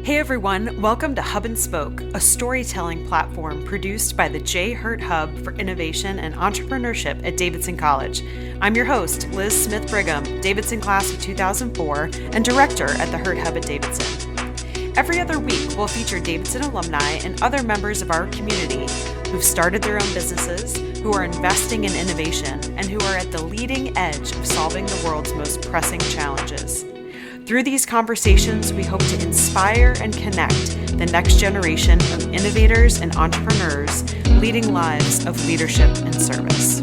Hey everyone, welcome to Hub and Spoke, a storytelling platform produced by the J. Hurt Hub for Innovation and Entrepreneurship at Davidson College. I'm your host, Liz Smith Brigham, Davidson class of 2004, and director at the Hurt Hub at Davidson. Every other week, we'll feature Davidson alumni and other members of our community who've started their own businesses, who are investing in innovation, and who are at the leading edge of solving the world's most pressing challenges. Through these conversations, we hope to inspire and connect the next generation of innovators and entrepreneurs leading lives of leadership and service.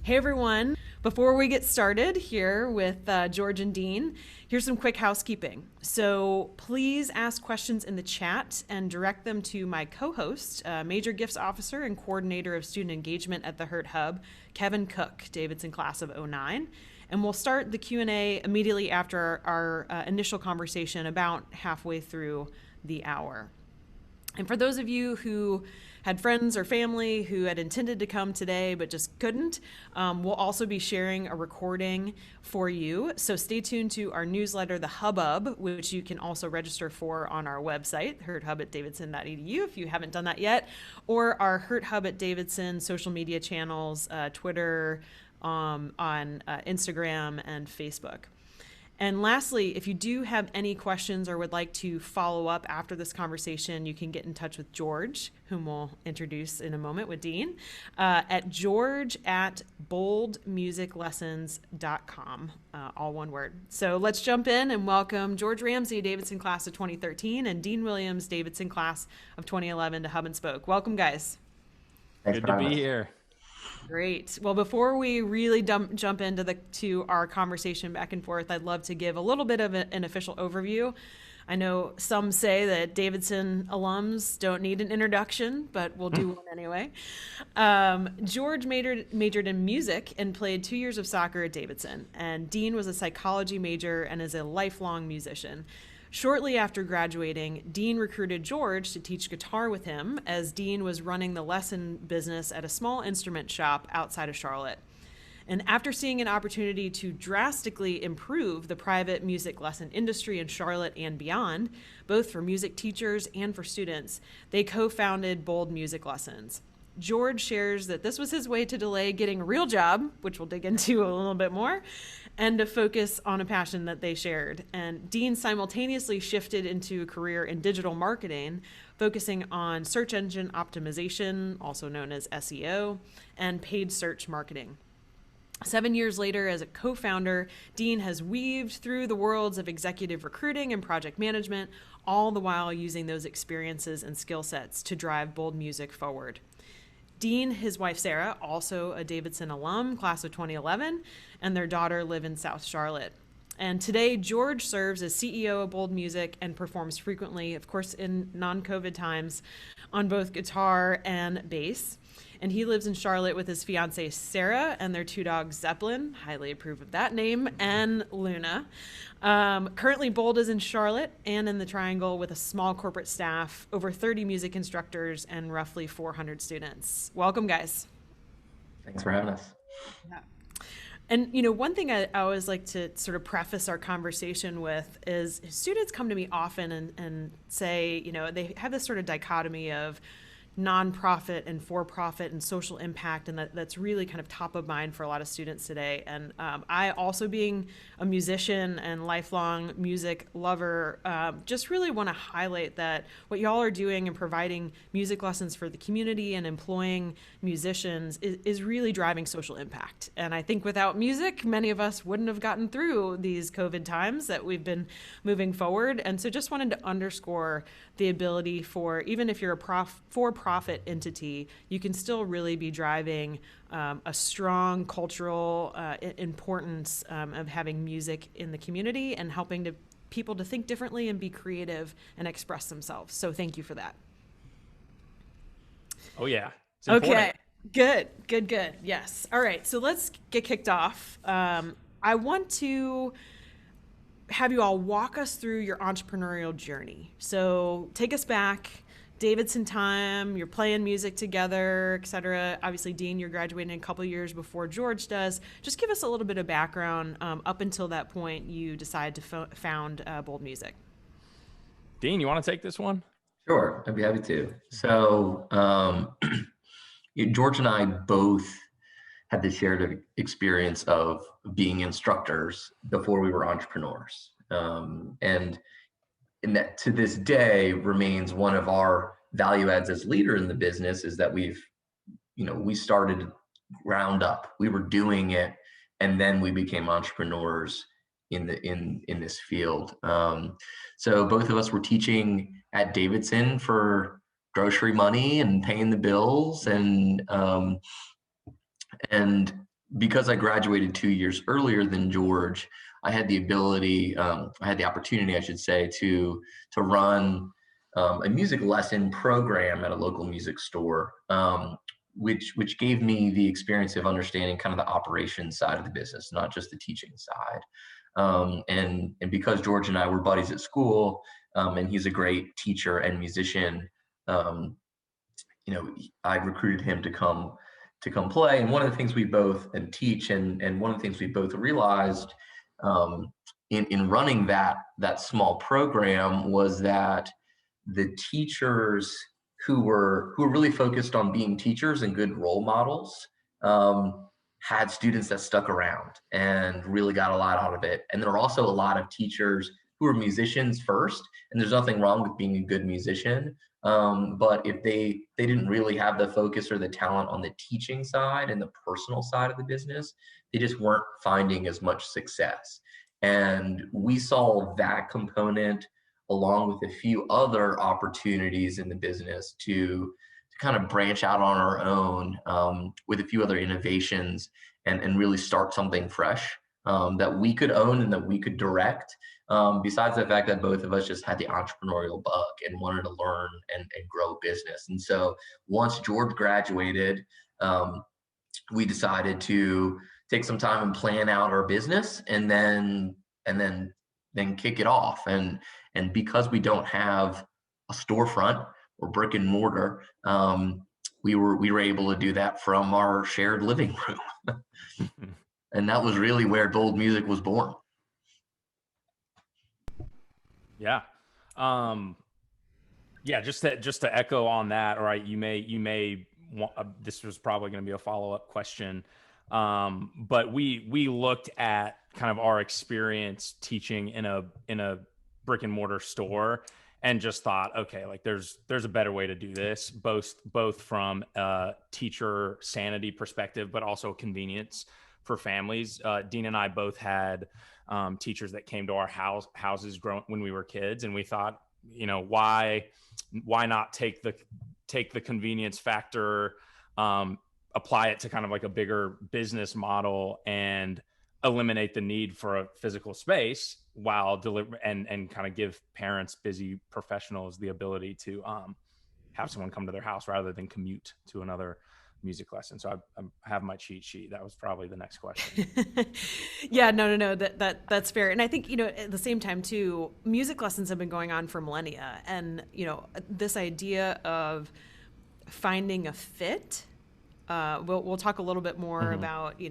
Hey everyone, before we get started here with George and Dean, here's some quick housekeeping. So please ask questions in the chat and direct them to my co-host, Major Gifts Officer and Coordinator of Student Engagement at the Hurt Hub, Kevin Cook, Davidson class of 09. And we'll start the Q&A immediately after our initial conversation about halfway through the hour. And for those of you who had friends or family who had intended to come today but just couldn't, we'll also be sharing a recording for you. So stay tuned to our newsletter, The Hubbub, which you can also register for on our website, hurthub@davidson.edu if you haven't done that yet, or our Hurt Hub at Davidson social media channels, Twitter, on Instagram and Facebook. And lastly, if you do have any questions or would like to follow up after this conversation, you can get in touch with George, whom we'll introduce in a moment with Dean, at george@boldmusiclessons.com, all one word. So let's jump in and welcome George Ramsay, Davidson class of 2013, and Dean Williams, Davidson class of 2011 to Hub and Spoke. Welcome, guys. Good to be here. Great. Well, before we really jump into our conversation back and forth, I'd love to give a little bit of an official overview. I know some say that Davidson alums don't need an introduction, but we'll do one anyway. George majored in music and played 2 years of soccer at Davidson, and Dean was a psychology major and is a lifelong musician. Shortly after graduating, Dean recruited George to teach guitar with him, as Dean was running the lesson business at a small instrument shop outside of Charlotte. And after seeing an opportunity to drastically improve the private music lesson industry in Charlotte and beyond, both for music teachers and for students, they co-founded Bold Music Lessons. George shares that this was his way to delay getting a real job, which we'll dig into a little bit more, and to focus on a passion that they shared. And Dean simultaneously shifted into a career in digital marketing, focusing on search engine optimization, also known as SEO, and paid search marketing. 7 years later, as a co-founder, Dean has weaved through the worlds of executive recruiting and project management, all the while using those experiences and skill sets to drive Bold Music forward. Dean, his wife Sarah, also a Davidson alum, class of 2011, and their daughter live in South Charlotte. And today, George serves as CEO of Bold Music and performs frequently, of course, in non-COVID times, on both guitar and bass. And he lives in Charlotte with his fiancée Sarah and their two dogs, Zeppelin, highly approve of that name, and Luna. Currently, Bold is in Charlotte and in the Triangle with a small corporate staff, over 30 music instructors, and roughly 400 students. Welcome, guys. Thanks for having us. Yeah. And, one thing I always like to sort of preface our conversation with is students come to me often and say, they have this sort of dichotomy of nonprofit and for-profit and social impact, and that's really kind of top of mind for a lot of students today. And I, also being a musician and lifelong music lover, just really want to highlight that what y'all are doing and providing music lessons for the community and employing musicians is really driving social impact. And I think without music, many of us wouldn't have gotten through these COVID times that we've been moving forward. And so just wanted to underscore the ability for, even if you're a for-profit entity, you can still really be driving a strong cultural importance of having music in the community and helping people to think differently and be creative and express themselves. So thank you for that. Oh, yeah. Okay, good. Yes. All right, so let's get kicked off. I want to have you all walk us through your entrepreneurial journey. So take us back Davidson time, you're playing music together, et cetera. Obviously, Dean, you're graduating a couple years before George does. Just give us a little bit of background up until that point you decide to found Bold Music. Dean, you want to take this one? Sure, I'd be happy to. So George and I both had the shared experience of being instructors before we were entrepreneurs. And that to this day remains one of our value adds as leader in the business, is that we started ground up. We were doing it, and then we became entrepreneurs in this field. So both of us were teaching at Davidson for grocery money and paying the bills, and because I graduated 2 years earlier than George, I had the opportunity, I should say, to run a music lesson program at a local music store, which gave me the experience of understanding kind of the operations side of the business, not just the teaching side. And because George and I were buddies at school, and he's a great teacher and musician, I recruited him to come play. And one of the things we both teach, and one of the things we both realized in running that small program, was that the teachers who were really focused on being teachers and good role models had students that stuck around and really got a lot out of it. And there were also a lot of teachers who were musicians first, and there's nothing wrong with being a good musician. But if they didn't really have the focus or the talent on the teaching side and the personal side of the business, they just weren't finding as much success. And we saw that component, along with a few other opportunities in the business, to kind of branch out on our own with a few other innovations and really start something fresh that we could own and that we could direct. Besides the fact that both of us just had the entrepreneurial bug and wanted to learn and grow business. And so once George graduated, we decided to take some time and plan out our business, and then kick it off. And because we don't have a storefront or brick and mortar, we were able to do that from our shared living room. And that was really where Bold Music was born. Yeah. Just to echo on that, right? You may want, this was probably going to be a follow-up question. But we looked at kind of our experience teaching in a brick and mortar store, and just thought, okay, like there's a better way to do this, both from a teacher sanity perspective, but also convenience for families. Dean and I both had teachers that came to our houses when we were kids, and we thought, why not take the convenience factor, apply it to kind of like a bigger business model, and eliminate the need for a physical space while deliver and kind of give parents, busy professionals, the ability to have someone come to their house rather than commute to another music lesson. So I have my cheat sheet. That was probably the next question. Yeah, no, that's fair. And I think, at the same time too, music lessons have been going on for millennia. And, this idea of finding a fit, we'll talk a little bit more about,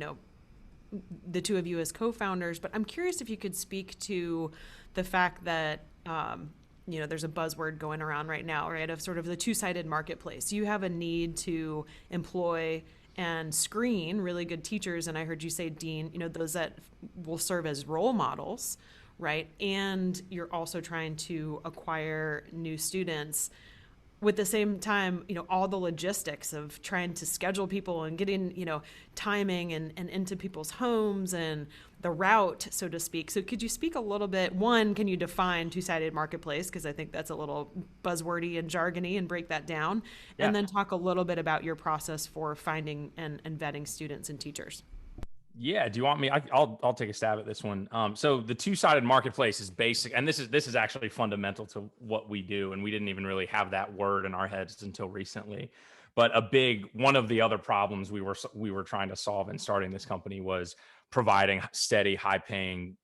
the two of you as co-founders, but I'm curious if you could speak to the fact that, there's a buzzword going around right now, right, of sort of the two-sided marketplace. You have a need to employ and screen really good teachers, and I heard you say, Dean, those that will serve as role models, right? And you're also trying to acquire new students. With the same time, all the logistics of trying to schedule people and getting, timing and into people's homes and the route, so to speak. So could you speak a little bit, one, can you define two-sided marketplace? Because I think that's a little buzzwordy and jargony, and break that down. Yeah. And then talk a little bit about your process for finding and vetting students and teachers. Yeah. Do you want me? I'll take a stab at this one. So the two-sided marketplace is basic, and this is actually fundamental to what we do, and we didn't even really have that word in our heads until recently. But one of the other problems we were trying to solve in starting this company was providing steady, high-paying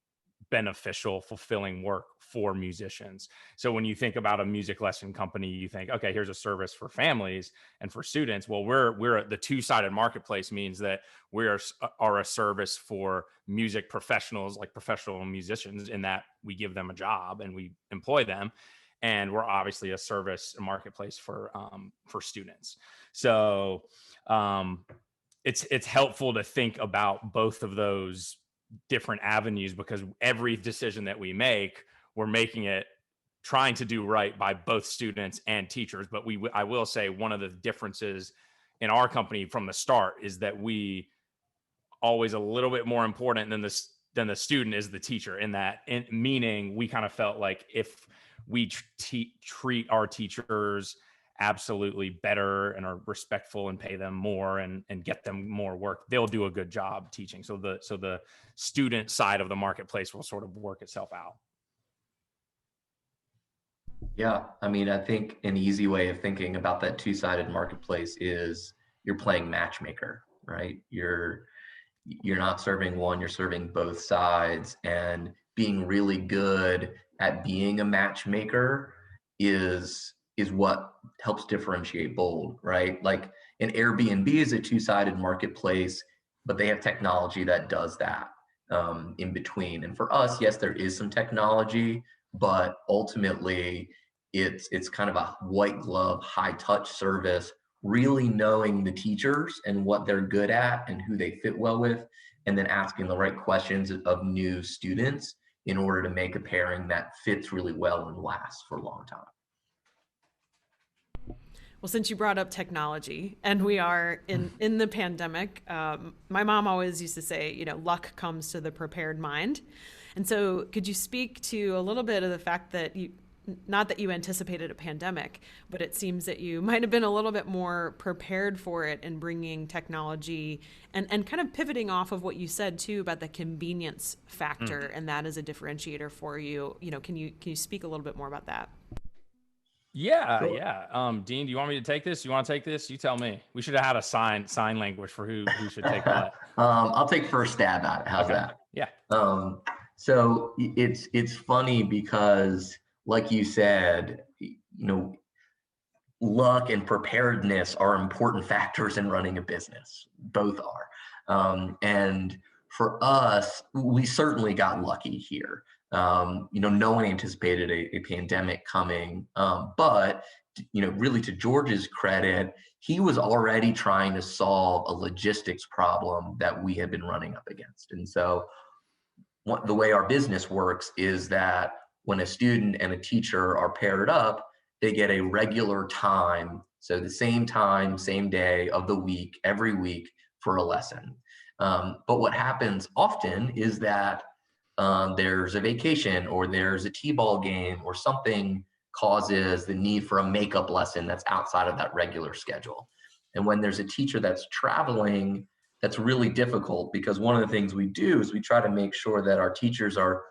beneficial, fulfilling work for musicians. So when you think about a music lesson company, you think, okay, here's a service for families and for students. Well, we're at the two-sided marketplace means that we are a service for music professionals, like professional musicians, in that we give them a job and we employ them. And we're obviously a service, a marketplace for students. So it's helpful to think about both of those different avenues, because every decision that we make, we're making it trying to do right by both students and teachers. But I will say one of the differences in our company from the start is that we always a little bit more important than the student is the teacher, meaning we kind of felt like if we treat our teachers absolutely better and are respectful and pay them more and get them more work, they'll do a good job teaching. So the student side of the marketplace will sort of work itself out. Yeah, I mean, I think an easy way of thinking about that two-sided marketplace is you're playing matchmaker, right? You're not serving one, you're serving both sides, and being really good at being a matchmaker is what helps differentiate Bold, right? Like an Airbnb is a two-sided marketplace, but they have technology that does that in between. And for us, yes, there is some technology, but ultimately it's kind of a white glove, high touch service, really knowing the teachers and what they're good at and who they fit well with, and then asking the right questions of new students in order to make a pairing that fits really well and lasts for a long time. Well, since you brought up technology and we are in the pandemic, my mom always used to say, luck comes to the prepared mind. And so could you speak to a little bit of the fact that not that you anticipated a pandemic, but it seems that you might have been a little bit more prepared for it in bringing technology and kind of pivoting off of what you said too about the convenience factor, and that is a differentiator for you. Can you speak a little bit more about that? Yeah, Sure. yeah. Dean, do you want me to take this? You want to take this? You tell me. We should have had a sign language for who should take what. I'll take first stab at it. How's that? Yeah. So it's funny because, like you said, luck and preparedness are important factors in running a business. Both are. And for us, we certainly got lucky here. No one anticipated a pandemic coming, but really to George's credit, he was already trying to solve a logistics problem that we had been running up against. And so the way our business works is that when a student and a teacher are paired up, they get a regular time. So the same time, same day of the week, every week for a lesson. But what happens often is that there's a vacation or there's a t-ball game or something causes the need for a makeup lesson that's outside of that regular schedule. And when there's a teacher that's traveling, that's really difficult, because one of the things we do is we try to make sure that our teachers are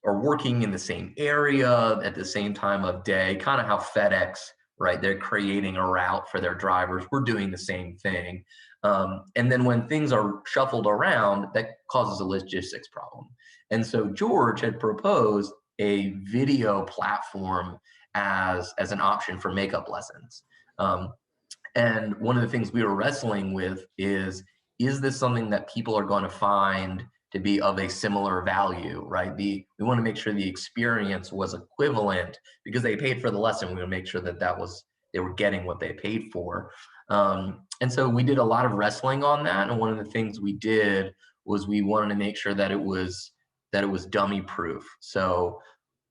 working in the same area at the same time of day, kind of how FedEx, right? They're creating a route for their drivers. We're doing the same thing. And then when things are shuffled around, that causes a logistics problem. And so George had proposed a video platform as an option for makeup lessons. And one of the things we were wrestling with is this something that people are going to find to be of a similar value, right? We want to make sure the experience was equivalent, because they paid for the lesson. We want to make sure that they were getting what they paid for. And so we did a lot of wrestling on that. And one of the things we did was we wanted to make sure that it was dummy proof. So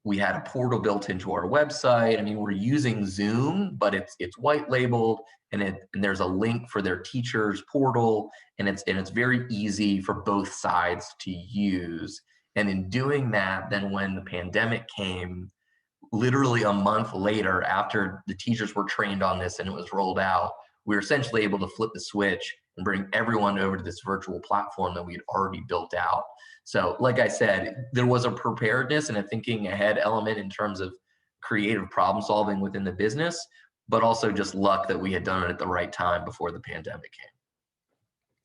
we had a portal built into our website. I mean, we're using Zoom, but it's white labeled, and there's a link for their teacher's portal, and it's very easy for both sides to use. And in doing that, then when the pandemic came, literally a month later, after the teachers were trained on this and it was rolled out, we were essentially able to flip the switch and bring everyone over to this virtual platform that we had already built out. So like I said, there was a preparedness and a thinking ahead element in terms of creative problem solving within the business, but also just luck that we had done it at the right time before the pandemic came.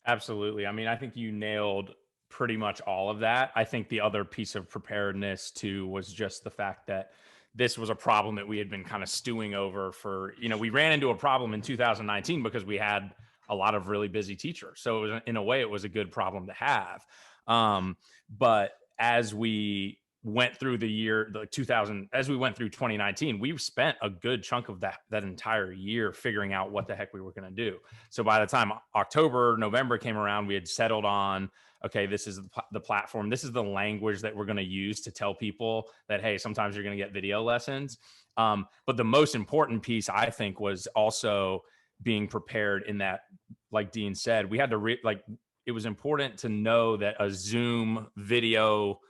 Absolutely. I mean, I think you nailed pretty much all of that. I think the other piece of preparedness too was just the fact that this was a problem that we had been kind of stewing over for, we ran into a problem in 2019 because we had a lot of really busy teachers. So it was, in a way, it was a good problem to have. But as we went through the year, as we went through 2019, we spent a good chunk of that entire year figuring out what the heck we were going to do. So by the time November came around, we had settled on, okay, this is the platform. This is the language that we're going to use to tell people that, hey, sometimes you're going to get video lessons. But the most important piece, I think, was also being prepared in that, like Dean said, we had to it was important to know that a Zoom video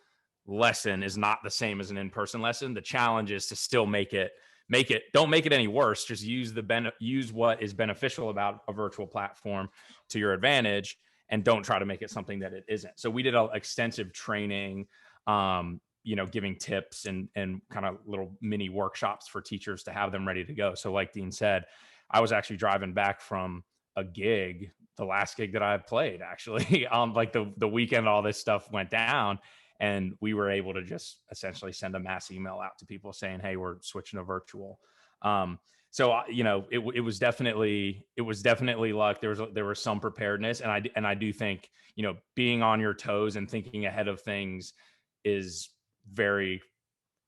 lesson is not the same as an in-person lesson. The challenge is to still don't make it any worse. Just use what is beneficial about a virtual platform to your advantage, and don't try to make it something that it isn't. So we did extensive training, giving tips and kind of little mini workshops for teachers to have them ready to go. So like Dean said, I was actually driving back from a gig, the last gig that I played, actually, like the weekend all this stuff went down, and we were able to just essentially send a mass email out to people saying, hey, we're switching to virtual. So it was definitely luck. There was some preparedness, and I do think, being on your toes and thinking ahead of things is very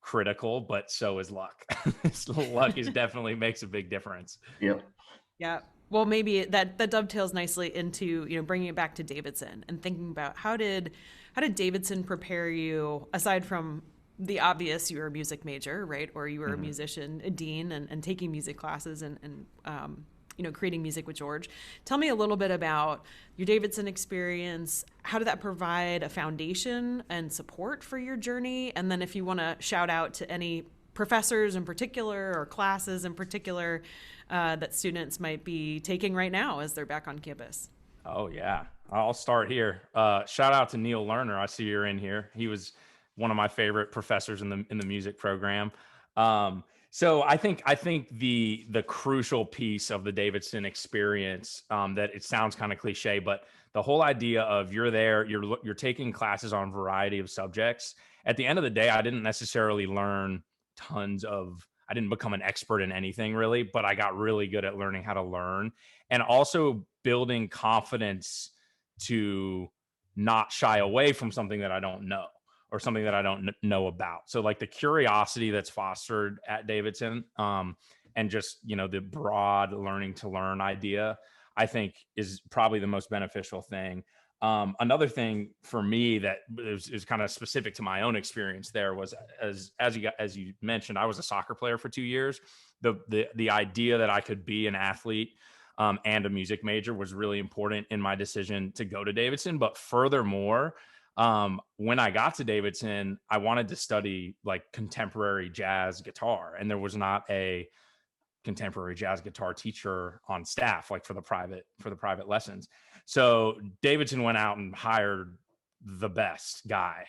critical, but so is luck. Luck definitely makes a big difference. Yep. Yeah. Well, maybe that dovetails nicely into, bringing it back to Davidson and thinking about how did Davidson prepare you, aside from the obvious, you were a music major, right? Or you were a musician, a dean, and taking music classes and creating music with George. Tell me a little bit about your Davidson experience. How did that provide a foundation and support for your journey? And then if you want to shout out to any professors in particular or classes in particular that students might be taking right now as they're back on campus. Oh yeah, I'll start here. Shout out to Neil Lerner. I see you're in here. He was one of my favorite professors in the music program. So I think the crucial piece of the Davidson experience, that it sounds kind of cliche, but the whole idea of you're there, you're taking classes on a variety of subjects. At the end of the day, I didn't necessarily learn I didn't become an expert in anything really, but I got really good at learning how to learn, and also building confidence to not shy away from something that I don't know or something that I don't know about. So like the curiosity that's fostered at Davidson, and just, the broad learning to learn idea, I think is probably the most beneficial thing. Another thing for me that is kind of specific to my own experience there was, as you mentioned, I was a soccer player for 2 years. The idea that I could be an athlete and a music major was really important in my decision to go to Davidson. But furthermore, when I got to Davidson, I wanted to study like contemporary jazz guitar, and there was not a contemporary jazz guitar teacher on staff, like for the private lessons. So Davidson went out and hired the best guy,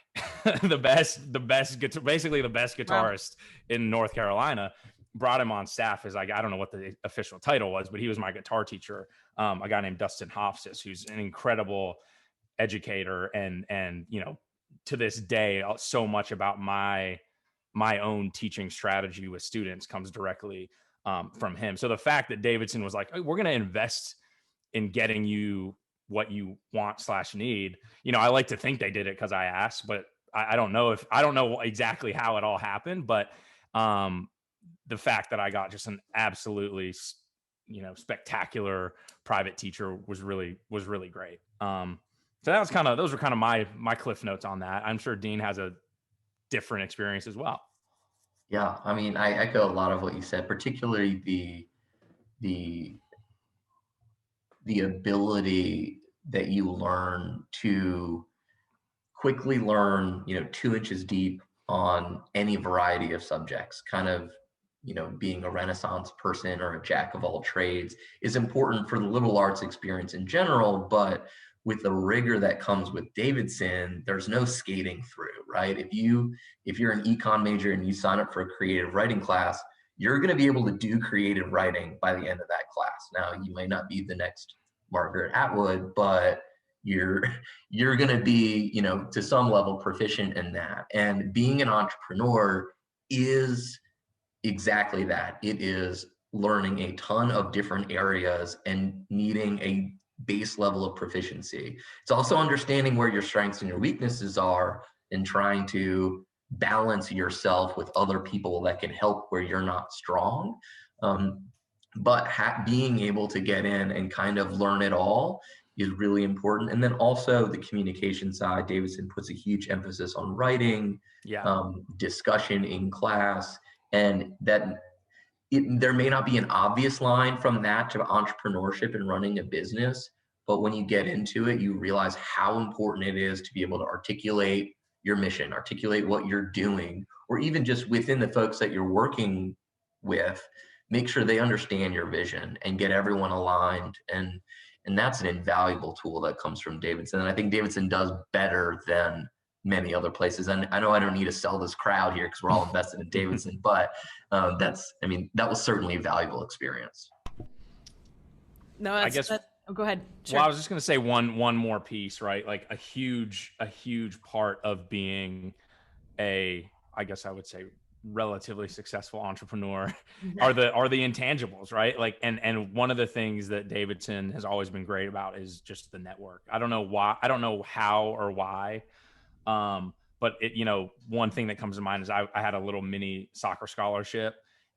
the best basically the best guitarist in North Carolina, brought him on staff as I don't know what the official title was, but he was my guitar teacher. A guy named Dustin Hofsis, who's an incredible educator. And, to this day, so much about my own teaching strategy with students comes directly from him. So the fact that Davidson was like, oh, we're going to invest in getting you what you want / need. I like to think they did it because I asked, but I don't know exactly how it all happened. But the fact that I got just an absolutely, spectacular private teacher was really great. So those were kind of my cliff notes on that. I'm sure Dean has a different experience as well. Yeah, I mean, I echo a lot of what you said, particularly the ability that you learn to quickly learn, 2 inches deep on any variety of subjects. Kind of, being a Renaissance person or a jack of all trades is important for the liberal arts experience in general, but with the rigor that comes with Davidson, there's no skating through, right? If you're an econ major and you sign up for a creative writing class, you're going to be able to do creative writing by the end of that class. Now, you may not be the next Margaret Atwood, but you're you're going to be, to some level proficient in that. And being an entrepreneur is exactly that. It is learning a ton of different areas and needing a base level of proficiency. It's also understanding where your strengths and your weaknesses are and trying to balance yourself with other people that can help where you're not strong. But being able to get in and kind of learn it all is really important. And then also the communication side, Davidson puts a huge emphasis on writing, discussion in class, and that there may not be an obvious line from that to entrepreneurship and running a business, but when you get into it, you realize how important it is to be able to articulate your mission, articulate what you're doing, or even just within the folks that you're working with, make sure they understand your vision and get everyone aligned. And that's an invaluable tool that comes from Davidson. And I think Davidson does better than many other places. And I know I don't need to sell this crowd here because we're all invested in Davidson, but that was certainly a valuable experience. No, I guess. Go ahead. Sure. Well, I was just going to say one more piece, right? Like a huge part of being I guess I would say relatively successful entrepreneur are the intangibles, right? Like, and one of the things that Davidson has always been great about is just the network. I don't know why, I don't know how or why. But one thing that comes to mind is I had a little mini soccer scholarship,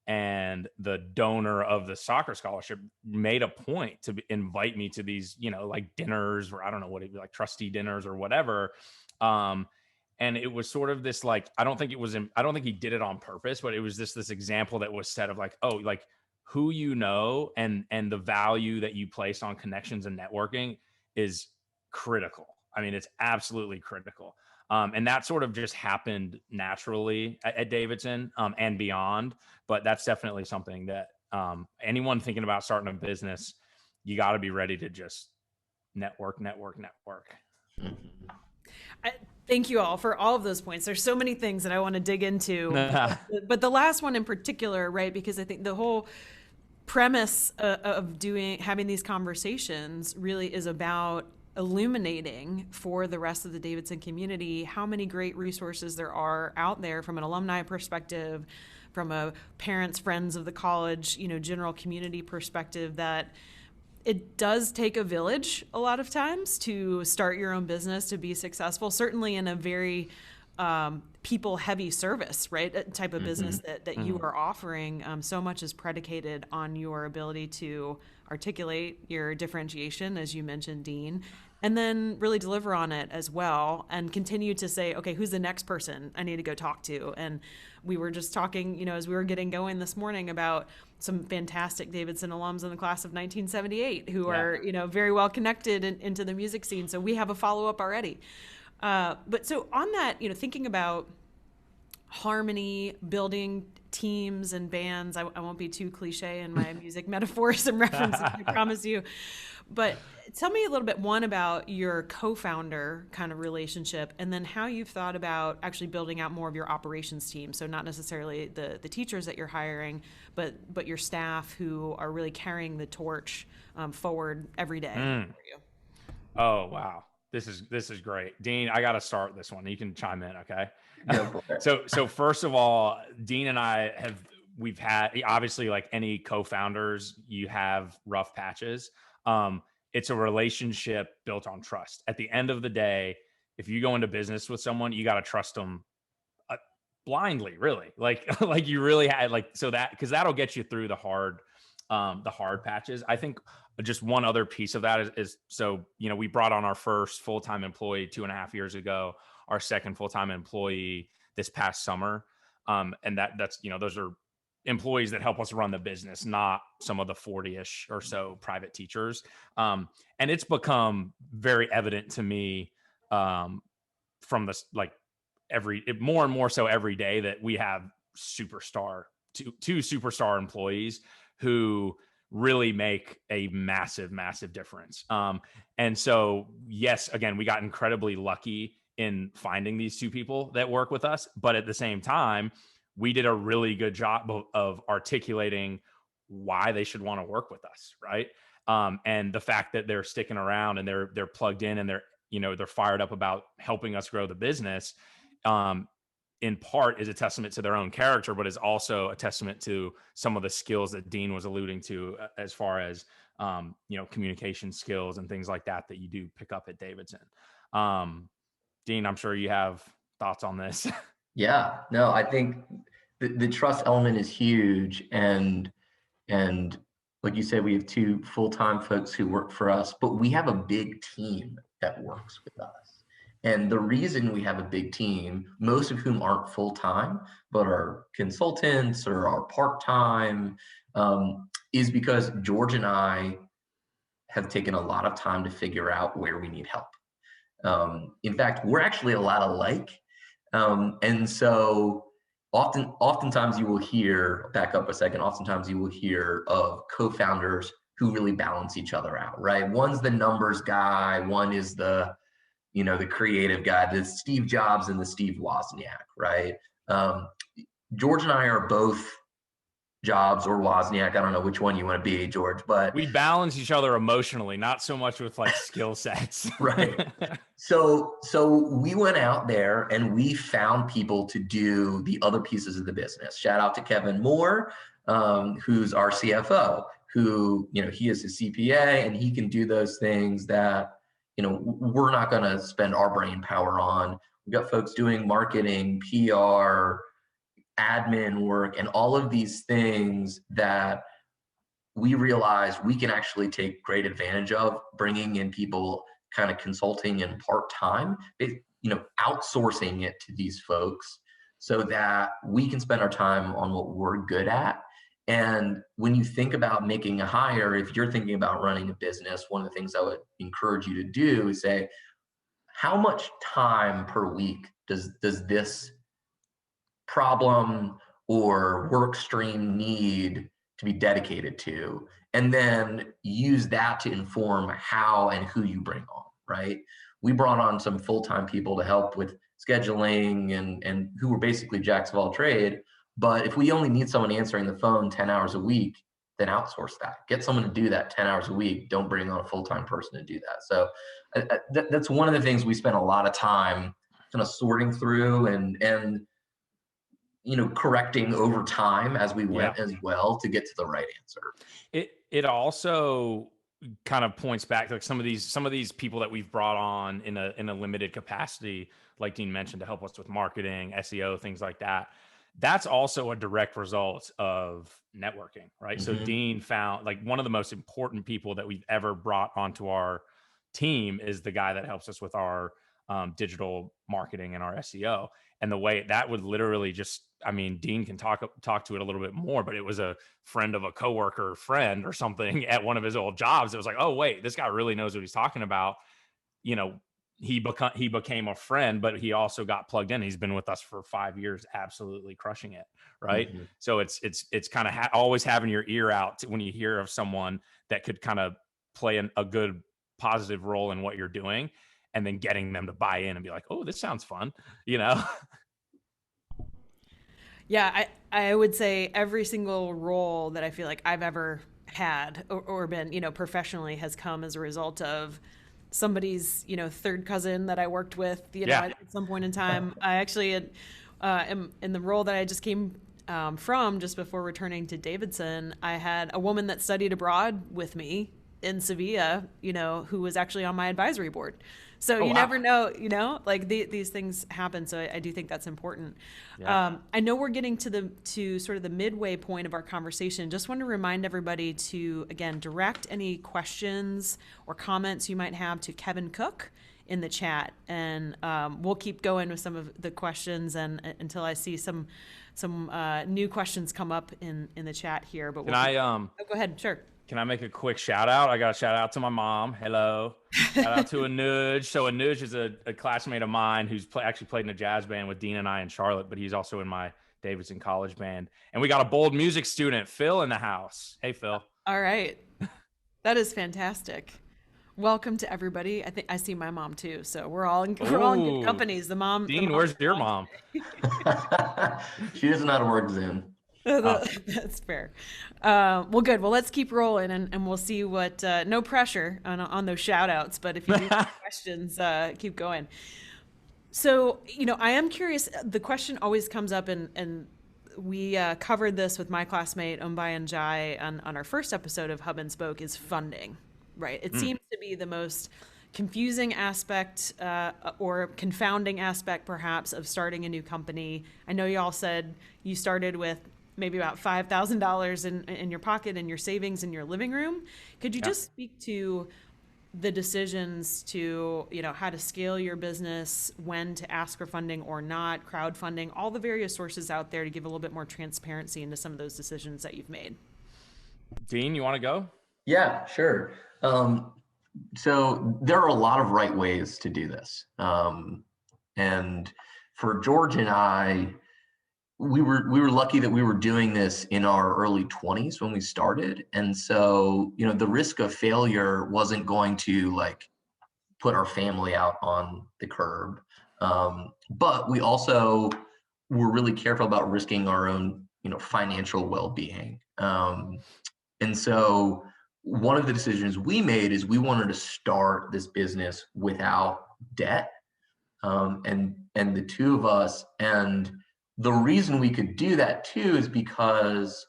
and the donor of the soccer scholarship made a point to invite me to these, like dinners, or I don't know what it'd be, like trustee dinners or whatever. And it was sort of this, like, I don't think he did it on purpose, but it was this example that was said of like, oh, like who, and the value that you place on connections and networking is critical. I mean, it's absolutely critical. And that sort of just happened naturally at Davidson and beyond. But that's definitely something that anyone thinking about starting a business, you got to be ready to just network. Thank you all for all of those points. There's so many things that I want to dig into, but the last one in particular, right? Because I think the whole premise of having these conversations really is about illuminating for the rest of the Davidson community how many great resources there are out there from an alumni perspective, from a parents, friends of the college, general community perspective, that it does take a village a lot of times to start your own business, to be successful, certainly in a very people heavy service, right? Type of business that you are offering. So much is predicated on your ability to articulate your differentiation, as you mentioned, Dean, and then really deliver on it as well, and continue to say, okay, who's the next person I need to go talk to? And we were just talking, as we were getting going this morning, about some fantastic Davidson alums in the class of 1978 who are, very well connected into the music scene. So we have a follow-up already. But so on that, thinking about harmony, building teams and bands, I won't be too cliche in my music metaphors and references, I promise you. But tell me a little bit, one, about your co-founder kind of relationship, and then how you've thought about actually building out more of your operations team. So not necessarily the teachers that you're hiring, but your staff who are really carrying the torch forward every day for you. Oh, wow. This is great. Dean, I got to start this one. You can chime in. Okay. So first of all, Dean and I we've had, obviously, like any co-founders, you have rough patches. It's a relationship built on trust. At the end of the day, if you go into business with someone, you got to trust them blindly, really. Like you really had, because that'll get you through the hard patches. I think just one other piece of that is we brought on our first full-time employee 2.5 years ago, our second full-time employee this past summer. And that's, those are employees that help us run the business, not some of the 40-ish or so private teachers. And it's become very evident to me from this, more and more so every day, that we have two superstar employees who really make a massive difference. And so, yes, again, we got incredibly lucky in finding these two people that work with us, but at the same time, we did a really good job of articulating why they should want to work with us, right? And the fact that they're sticking around and they're plugged in and they're fired up about helping us grow the business, in part is a testament to their own character, but is also a testament to some of the skills that Dean was alluding to, as far as, communication skills and things like that you do pick up at Davidson. Dean, I'm sure you have thoughts on this. Yeah, no, I think the trust element is huge. And like you said, we have 2 full-time folks who work for us, but we have a big team that works with us. And the reason we have a big team, most of whom aren't full-time, but are consultants or are part-time, is because George and I have taken a lot of time to figure out where we need help. In fact, we're actually a lot alike. And so oftentimes you will hear, back up a second, oftentimes you will hear of co-founders who really balance each other out, right? One's the numbers guy, one is the creative guy, the Steve Jobs and the Steve Wozniak, right? George and I are both Jobs or Wozniak. I don't know which one you want to be, George, but we balance each other emotionally, not so much with like skill sets. Right. So we went out there and we found people to do the other pieces of the business. Shout out to Kevin Moore, who's our CFO, who, he is a CPA and he can do those things that, we're not going to spend our brain power on. We've got folks doing marketing, PR, admin work, and all of these things that we realize we can actually take great advantage of, bringing in people kind of consulting and part-time, outsourcing it to these folks so that we can spend our time on what we're good at. And when you think about making a hire, if you're thinking about running a business, one of the things I would encourage you to do is say, how much time per week does this problem or work stream need to be dedicated to? And then use that to inform how and who you bring on, right? We brought on some full-time people to help with scheduling and who were basically jacks of all trade. But if we only need someone answering the phone 10 hours a week, then outsource that. Get someone to do that 10 hours a week. Don't bring on a full-time person to do that. So that's one of the things we spent a lot of time kind of sorting through and correcting over time as we went as well to get to the right answer. It also kind of points back to like some of these people that we've brought on in a limited capacity, like Dean mentioned, to help us with marketing, SEO, things like that. That's also a direct result of networking, right? Mm-hmm. So Dean found like one of the most important people that we've ever brought onto our team is the guy that helps us with our digital marketing and our SEO. And the way that would literally Dean can talk to it a little bit more, but it was a friend of a coworker friend or something at one of his old jobs. It was like, oh wait, this guy really knows what he's talking about. He became a friend, but he also got plugged in. He's been with us for 5 years, absolutely crushing it. Right. Mm-hmm. So it's kind of always having your ear out when you hear of someone that could kind of play a good positive role in what you're doing, and then getting them to buy in and be like, oh, this sounds fun. Yeah, I would say every single role that I feel like I've ever had or been, professionally has come as a result of somebody's, third cousin that I worked with, at some point in time. I actually am in the role that I just came from just before returning to Davidson. I had a woman that studied abroad with me in Sevilla, who was actually on my advisory board. So never know, like these things happen. So I do think that's important. Yeah. I know we're getting to sort of the midway point of our conversation. Just want to remind everybody to, again, direct any questions or comments you might have to Kevin Cook in the chat. And we'll keep going with some of the questions and until I see some new questions come up in the chat here. But go ahead. Sure. Can I make a quick shout out? I got a shout out to my mom. Hello. Shout out to Anuj. So Anuj is a classmate of mine who's actually played in a jazz band with Dean and I in Charlotte, but he's also in my Davidson College band. And we got a bold music student, Phil, in the house. Hey, Phil. All right. That is fantastic. Welcome to everybody. I think I see my mom too. So we're all in good companies. Dean, where's your mom? She doesn't know how to work Zoom. That's fair. Well, good. Well, let's keep rolling and we'll see what, no pressure on those shout outs, but if you do have questions, keep going. So, I am curious. The question always comes up, and we covered this with my classmate Umbai and Jai on our first episode of Hub and Spoke, is funding, right? It seems to be the most confusing aspect or confounding aspect, perhaps, of starting a new company. I know you all said you started with maybe about $5,000 in your pocket and your savings in your living room. Could you just speak to the decisions to, how to scale your business, when to ask for funding or not, crowdfunding, all the various sources out there, to give a little bit more transparency into some of those decisions that you've made? Dean, you want to go? Yeah, sure. So there are a lot of right ways to do this. And for George and I, we were lucky that we were doing this in our early 20s when we started. And so, the risk of failure wasn't going to put our family out on the curb. But we also were really careful about risking our own, financial well-being. And so one of the decisions we made is we wanted to start this business without debt. And the two of us, and the reason we could do that too is because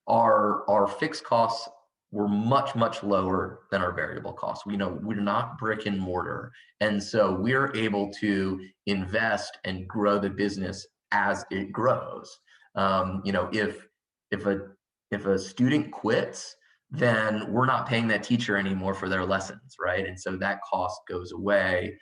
our fixed costs were much lower than our variable costs. We're not brick and mortar, and so we're able to invest and grow the business as it grows. If a student quits, then we're not paying that teacher anymore for their lessons, right? And so that cost goes away.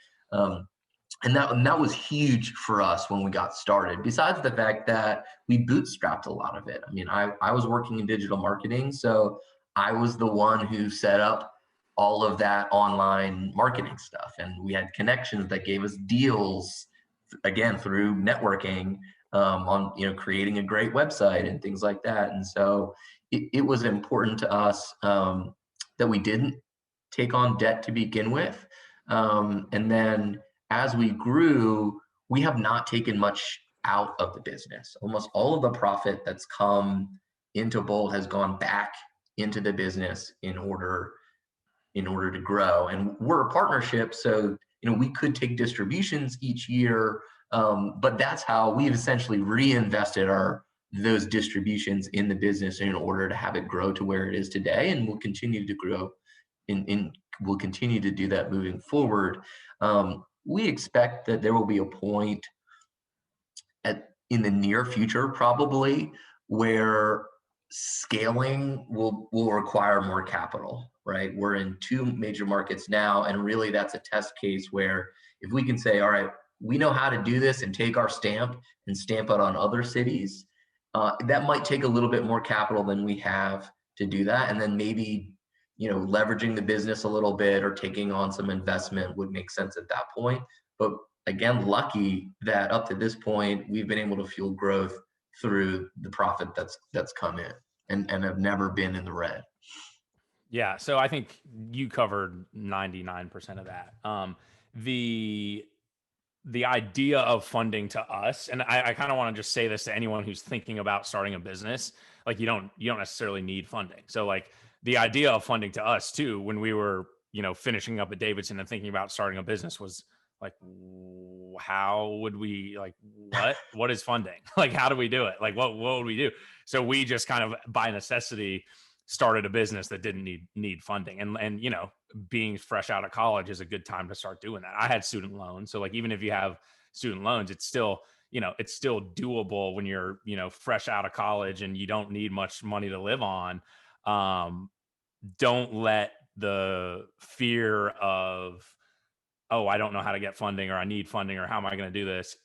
And that was huge for us when we got started, besides the fact that we bootstrapped a lot of it. I mean, I was working in digital marketing, so I was the one who set up all of that online marketing stuff. And we had connections that gave us deals, again, through networking, on, creating a great website and things like that. And so it was important to us that we didn't take on debt to begin with. And then as we grew, we have not taken much out of the business. Almost all of the profit that's come into Bolt has gone back into the business in order to grow. And we're a partnership, so we could take distributions each year, but that's how we've essentially reinvested those distributions in the business in order to have it grow to where it is today, and we'll continue to grow. We'll continue to do that moving forward. We expect that there will be a point in the near future, probably, where scaling will require more capital, right? We're in 2 major markets now, and really that's a test case where if we can say, all right, we know how to do this and take our stamp and stamp it on other cities, that might take a little bit more capital than we have to do that. And then maybe leveraging the business a little bit or taking on some investment would make sense at that point. But again, lucky that up to this point, we've been able to fuel growth through the profit that's come in and have never been in the red. Yeah. So I think you covered 99% of that. The idea of funding to us, and I kind of want to just say this to anyone who's thinking about starting a business, you don't necessarily need funding. So the idea of funding to us too, when we were, finishing up at Davidson and thinking about starting a business, was how would we, what is funding? How do we do it? What would we do? So we just kind of by necessity started a business that didn't need funding. And being fresh out of college is a good time to start doing that. I had student loans. So even if you have student loans, it's still doable when you're, fresh out of college and you don't need much money to live on. Don't let the fear of, oh, I don't know how to get funding, or I need funding, or how am I going to do this?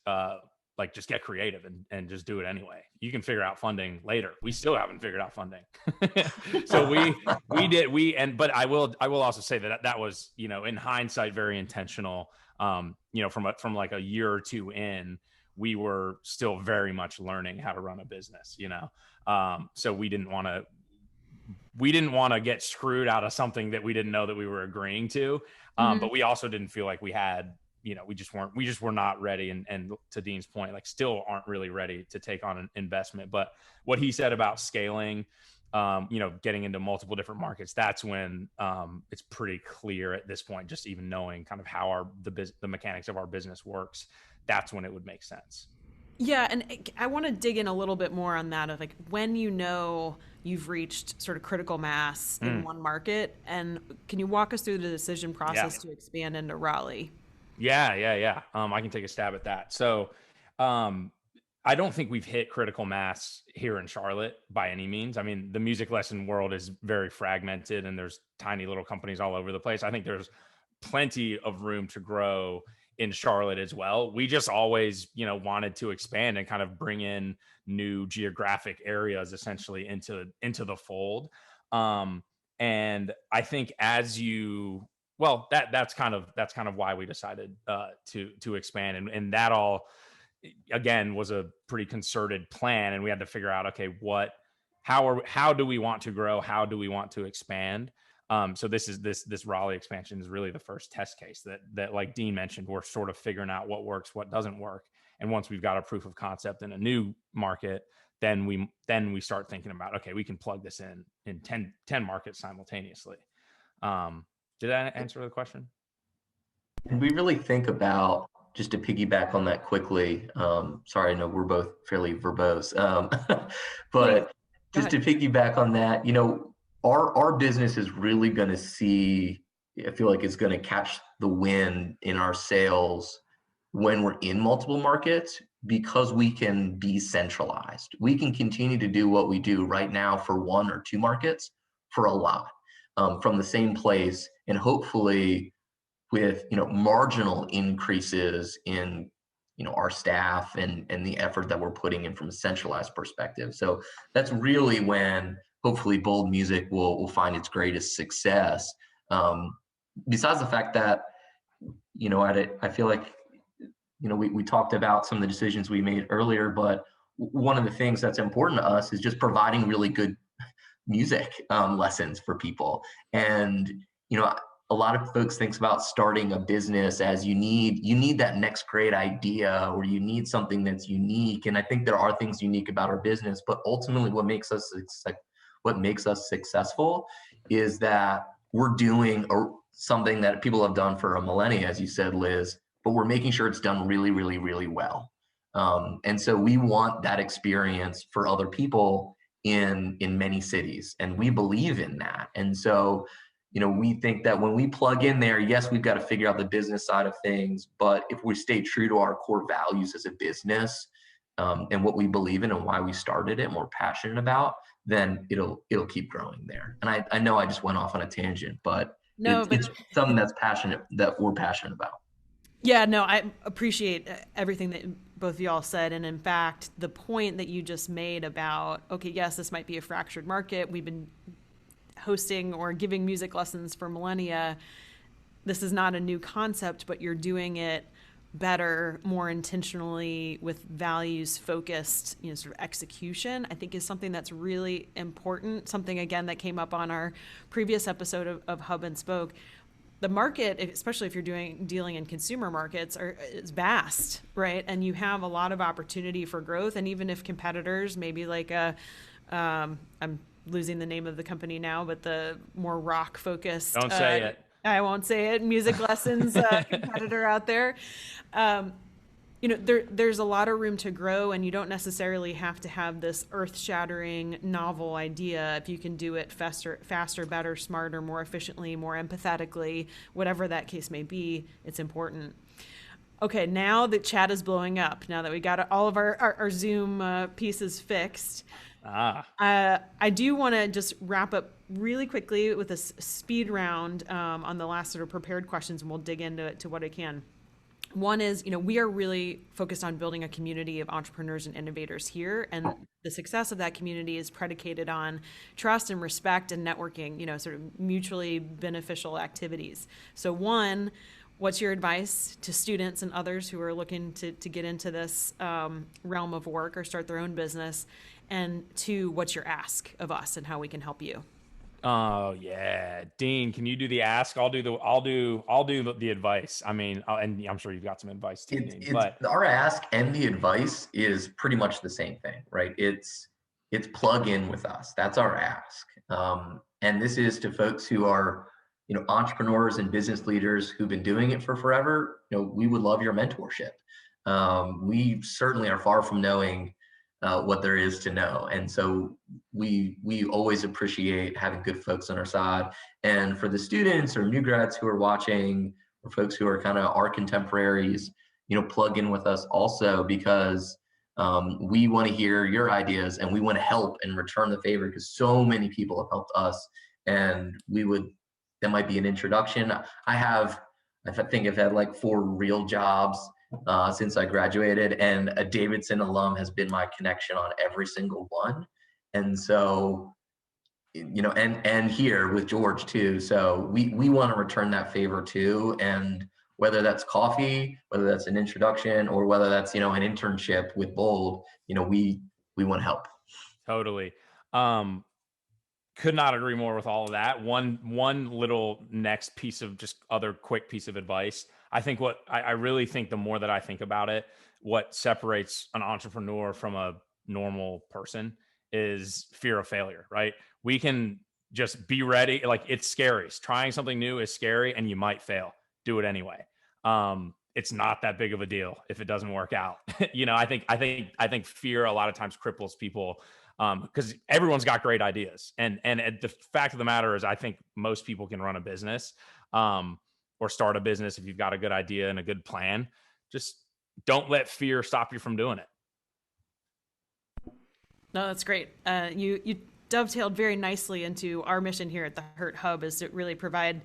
Just get creative and just do it anyway. You can figure out funding later. We still haven't figured out funding. So but I will also say that was, in hindsight, very intentional. From a year or two in, we were still very much learning how to run a business, so we didn't want to get screwed out of something that we didn't know that we were agreeing to. But we also didn't feel like we had, we just were not ready. And to Dean's point, like still aren't really ready to take on an investment. But what he said about scaling, getting into multiple different markets, that's when it's pretty clear at this point, just even knowing kind of how the mechanics of our business works, that's when it would make sense. Yeah, and I want to dig in a little bit more on that of like when you've reached sort of critical mass in one market, and can you walk us through the decision process to expand into Raleigh? Yeah. I can take a stab at that. So, I don't think we've hit critical mass here in Charlotte by any means. I mean, the music lesson world is very fragmented and there's tiny little companies all over the place. I think there's plenty of room to grow in Charlotte as well. We just always, wanted to expand and kind of bring in new geographic areas essentially into the fold. And I think that's kind of why we decided to expand, and that all again was a pretty concerted plan, and we had to figure out, okay, how do we want to grow? How do we want to expand? So this Raleigh expansion is really the first test case that like Dean mentioned, we're sort of figuring out what works, what doesn't work. And once we've got a proof of concept in a new market, then we start thinking about, okay, we can plug this in 10 markets simultaneously. Did that answer the question? And we really think about, just to piggyback on that quickly, sorry, I know we're both fairly verbose, but just to piggyback on that, our business is really going to see, I feel like it's going to catch the wind in our sales when we're in multiple markets, because we can be centralized. We can continue to do what we do right now for 1 or 2 markets for a lot, from the same place, and hopefully with marginal increases in our staff and the effort that we're putting in from a centralized perspective. So that's really when hopefully Bold Music will find its greatest success. Besides the fact that I feel like we talked about some of the decisions we made earlier, but one of the things that's important to us is just providing really good music lessons for people. And a lot of folks think about starting a business as you need that next great idea, or you need something that's unique. And I think there are things unique about our business, but ultimately what makes us successful is that we're doing something that people have done for a millennia, as you said, Liz, but we're making sure it's done really, really, really well. And so we want that experience for other people in many cities, and we believe in that. And so we think that when we plug in there, yes, we've got to figure out the business side of things, but if we stay true to our core values as a business, and what we believe in and why we started it and we're passionate about, then it'll keep growing there. And I know I just went off on a tangent, but it's something that we're passionate about. Yeah, no, I appreciate everything that both of y'all said. And in fact, the point that you just made about, okay, yes, this might be a fractured market. We've been hosting or giving music lessons for millennia. This is not a new concept, but you're doing it better, more intentionally, with values focused, sort of execution, I think is something that's really important. Something, again, that came up on our previous episode of Hub and Spoke. The market, especially if you're dealing in consumer markets, is vast, right? And you have a lot of opportunity for growth. And even if competitors, maybe like I'm losing the name of the company now, but the more rock focused. Don't say it. I won't say it. Music lessons competitor out there. There's a lot of room to grow, and you don't necessarily have to have this earth-shattering novel idea. If you can do it faster, better, smarter, more efficiently, more empathetically, whatever that case may be, it's important. Okay, now the chat is blowing up. Now that we got all of our Zoom pieces fixed, I do want to just wrap up really quickly with a speed round on the last sort of prepared questions, and we'll dig into what I can. One is, we are really focused on building a community of entrepreneurs and innovators here, and the success of that community is predicated on trust and respect and networking, sort of mutually beneficial activities. So one, what's your advice to students and others who are looking to get into this realm of work or start their own business? And two, what's your ask of us and how we can help you? Oh yeah, Dean, can you do the ask? I'll do the advice. I mean, and I'm sure you've got some advice too, Dean. It's But our ask and the advice is pretty much the same thing, right? It's plug in with us. That's our ask. And this is to folks who are, entrepreneurs and business leaders who've been doing it for forever. We would love your mentorship. We certainly are far from knowing what there is to know, and so we always appreciate having good folks on our side. And for the students or new grads who are watching, or folks who are kind of our contemporaries, plug in with us also, because we want to hear your ideas and we want to help and return the favor, because so many people have helped us, and that might be an introduction. I think I've had like 4 real jobs since I graduated, and a Davidson alum has been my connection on every single one. And so, and here with George too. So we want to return that favor too. And whether that's coffee, whether that's an introduction, or whether that's, an internship with Bold, we want to help. totally. Could not agree more with all of that. One little next piece of just other quick piece of advice. I think what I really think, the more that I think about it, what separates an entrepreneur from a normal person is fear of failure, right? We can just be ready. Like, it's scary. Trying something new is scary, and you might fail. Do it anyway. It's not that big of a deal if it doesn't work out. I think fear a lot of times cripples people, because everyone's got great ideas. And the fact of the matter is, I think most people can run a business, or start a business if you've got a good idea and a good plan. Just don't let fear stop you from doing it. No, that's great. You dovetailed very nicely into our mission here at the Hurt Hub, is to really provide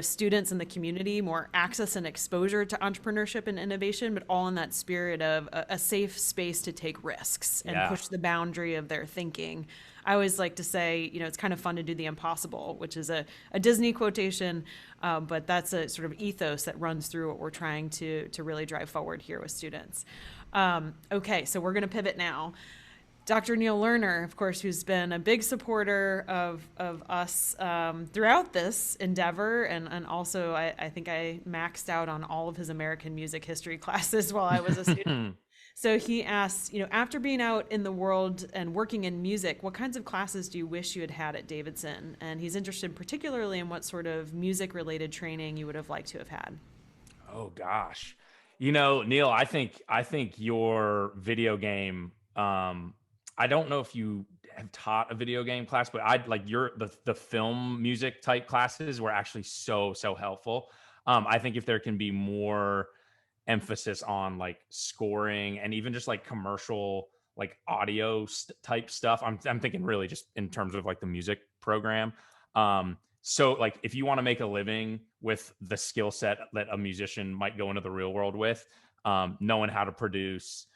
students in the community more access and exposure to entrepreneurship and innovation, but all in that spirit of a safe space to take risks and push the boundary of their thinking. I always like to say, it's kind of fun to do the impossible, which is a Disney quotation, but that's a sort of ethos that runs through what we're trying to really drive forward here with students. Okay, so we're going to pivot now. Dr. Neil Lerner, of course, who's been a big supporter of us throughout this endeavor, and also I think I maxed out on all of his American music history classes while I was a student. So he asks, after being out in the world and working in music, what kinds of classes do you wish you had had at Davidson? And he's interested particularly in what sort of music-related training you would have liked to have had. Oh gosh, Neil, I think your video game. I don't know if you have taught a video game class, but I'd like the film music type classes were actually so helpful. I think if there can be more emphasis on like scoring and even just like commercial, like audio type stuff, I'm thinking really just in terms of like the music program. So like if you want to make a living with the skill set that a musician might go into the real world with, knowing how to produce,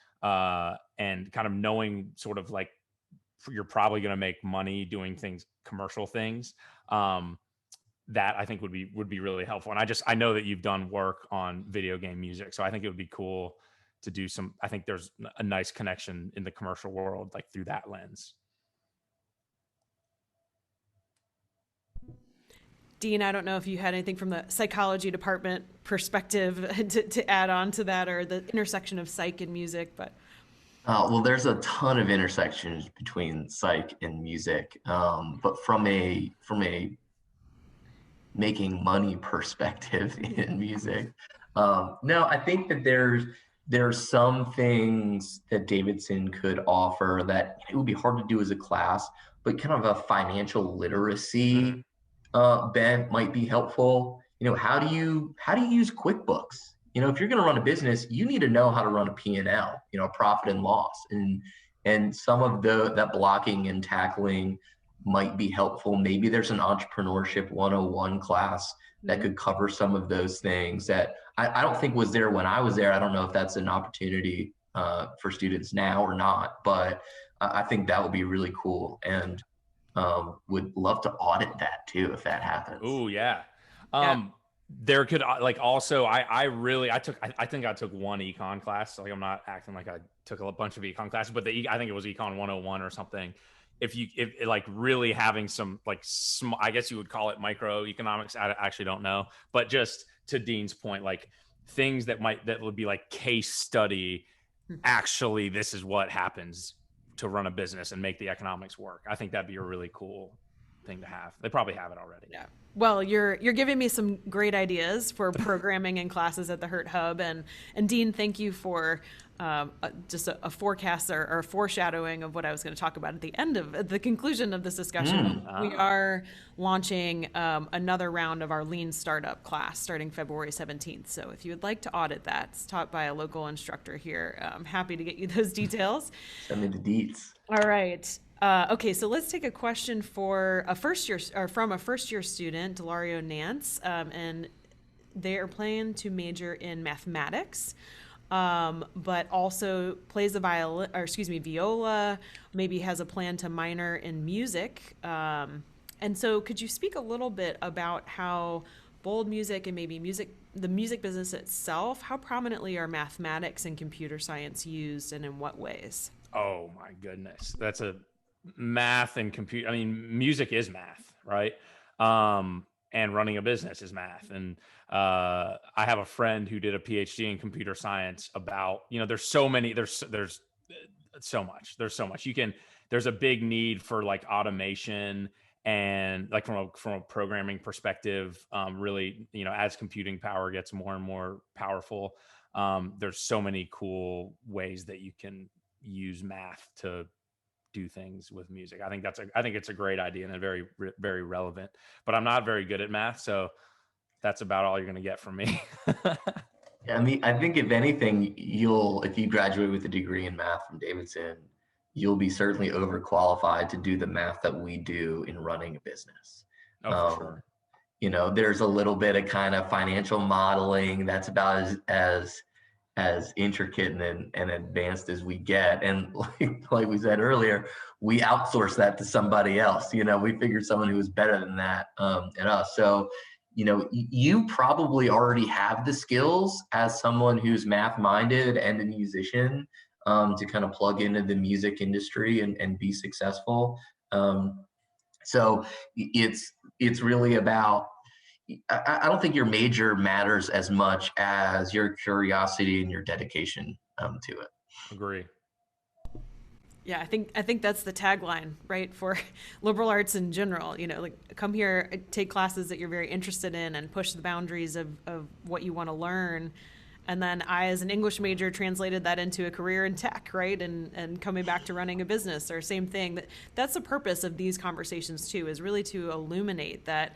and kind of knowing sort of like you're probably going to make money doing commercial things, that I think would be really helpful. And I know that you've done work on video game music, so I think it would be cool to do some. I think there's a nice connection in the commercial world, like through that lens. Dean, I don't know if you had anything from the psychology department perspective to add on to that, or the intersection of psych and music, but. Well, there's a ton of intersections between psych and music, but from a making money perspective in music, no, I think that there's some things that Davidson could offer that it would be hard to do as a class, but kind of a financial literacy bent might be helpful. How do you use QuickBooks? If you're going to run a business, you need to know how to run a P&L, profit and loss, and some of that blocking and tackling might be helpful. Maybe there's an entrepreneurship 101 class that could cover some of those things that I don't think was there when I was there. I don't know if that's an opportunity for students now or not, but I think that would be really cool, and would love to audit that too if that happens. Oh yeah. There could like also I think I took one econ class. Like, I'm not acting like I took a bunch of econ classes, but I think it was econ 101 or something. if like really having some like I guess you would call it microeconomics. I actually don't know, but just to Dean's point, like things that would be like case study. Actually, this is what happens to run a business and make the economics work. I think that'd be a really cool thing to have. They probably have it already. Yeah. Well, you're giving me some great ideas for programming and classes at the Hurt Hub, and Dean, thank you for just a forecast or a foreshadowing of what I was going to talk about at the conclusion of this discussion. We are launching another round of our Lean Startup class starting February 17th. So if you would like to audit that, it's taught by a local instructor here. I'm happy to get you those details. Send me the deets. All right. Okay, so let's take a question for from a first-year student, Delario Nance, and they are planning to major in mathematics, but also plays the viola, maybe has a plan to minor in music. And so could you speak a little bit about how bold music and maybe the music business itself, how prominently are mathematics and computer science used, and in what ways? Oh my goodness. That's a math and computer. I mean, music is math, right? And running a business is math. And I have a friend who did a PhD in computer science about, there's so much. There's a big need for like automation and like from a programming perspective, really, as computing power gets more and more powerful, there's so many cool ways that you can use math to do things with music. I think it's a great idea and very, very relevant, but I'm not very good at math. So that's about all you're going to get from me. I mean, I think if anything, if you graduate with a degree in math from Davidson, you'll be certainly overqualified to do the math that we do in running a business. Oh, for sure. There's a little bit of kind of financial modeling that's about as intricate and advanced as we get. And like we said earlier, we outsource that to somebody else. We figured someone who was better than that than us. So, you probably already have the skills as someone who's math-minded and a musician to kind of plug into the music industry and be successful. So it's really about, I don't think your major matters as much as your curiosity and your dedication to it. Agree. Yeah, I think that's the tagline, right, for liberal arts in general. Like come here, take classes that you're very interested in, and push the boundaries of what you want to learn. And then I, as an English major, translated that into a career in tech, right? And coming back to running a business, or same thing. That's the purpose of these conversations too, is really to illuminate that